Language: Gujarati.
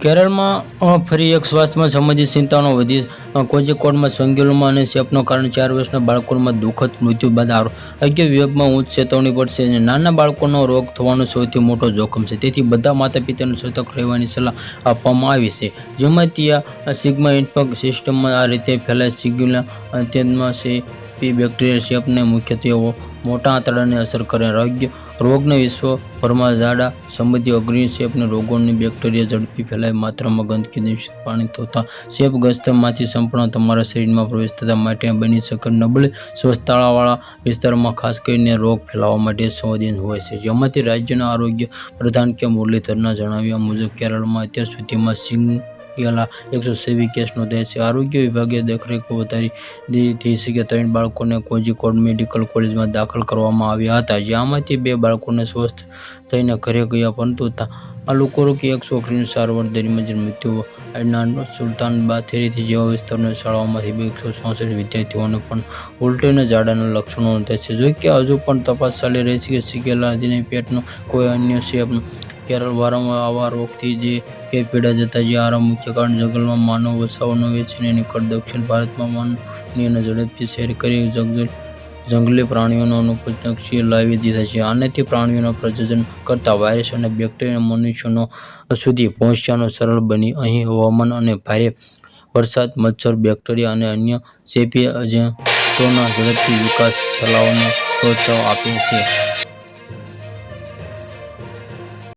કેરળમાં ફરી એક સ્વાસ્થ્યમાં સંબંધિત ચિંતાનો વધી કોઝિકોડમાં સંગીલોમાં અને ચેપના કારણે 4 વર્ષના બાળકોમાં દુઃખદ મૃત્યુ બાદ આરોગ્ય વિભાગમાં ઉચ્ચ ચેતવણી પડશે. નાના બાળકોનો રોગ થવાનો સૌથી મોટો જોખમ છે, તેથી બધા માતાપિતાને સતર્ક રહેવાની સલાહ આપવામાં આવી છે. જેમાં ત્યાં સિગ્મા ઇન્ફેક્શન સિસ્ટમમાં આ રીતે ફેલાય સિગ્યુલા તેમાં બેક્ટેરિયા ચેપને મુખ્યત્વે મોટા આંતરડાને અસર કરે. રોગને વિશ્વભરમાં ઝાડા સંબંધી અગ્રણી ચેપના રોગોની બેક્ટેરિયા ઝડપી ફેલાય માત્રામાં ગંદકી દૂષિત પાણી થતા ચેપગ્રસ્તમાંથી સંપૂર્ણ તમારા શરીરમાં પ્રવેશ થતા માટે બની શકે. નબળી સ્વચ્છતાવાળા વિસ્તારોમાં ખાસ કરીને રોગ ફેલાવા માટે સંવેદનશીલ હોય છે. જેમાંથી રાજ્યના આરોગ્ય પ્રધાન કે મુરલીધરના જણાવ્યા મુજબ કેરળમાં અત્યાર સુધીમાં સિગેલા 126 કેસ નોંધાયા છે. આરોગ્ય વિભાગે દેખરેખ વધારી દીધી છે કે 3 બાળકોને કોઝિકોડ મેડિકલ કોલેજમાં દાખલ કરવામાં આવ્યા હતા, જેમાંથી 2 બાળકોને સ્વસ્થ થઈને ઘરે ગયા, પરંતુ તાલુકોની એક છોકરીનું સારવાર દરમિયાન મૃત્યુ. એડના સુલતાન બાથેરી જેવા વિસ્તારોની શાળાઓમાંથી 264 વિદ્યાર્થીઓને પણ ઉલટી અને ઝાડાના લક્ષણો નોંધાયા છે. જોકે હજુ પણ તપાસ ચાલી રહી છે કે સિગેલા પેટનો કોઈ અન્ય ચેપ. કેરળ વારંવાર આવા રોગથી પીડા જતા જે આરા મુખ્ય કારણ જંગલમાં માનવ વસાવાનો વેચીને નીકળ. દક્ષિણ ભારતમાં માનવી અને ઝડપથી શેર કરી જંગલી પ્રાણીઓનો અનુપનક્ષીઓ લાવી દીધા છે. આનાથી પ્રાણીઓના પ્રજનન કરતા વાયરસ અને બેક્ટેરિયા મનુષ્યો સુધી પહોંચવાનું સરળ બની અહીં હવામાન અને ભારે વરસાદ મચ્છર, બેક્ટેરિયા અને અન્ય ચેપી એજન્ટોના ઝડપથી વિકાસ ફેલાવવાને પ્રોત્સાહન આપે છે.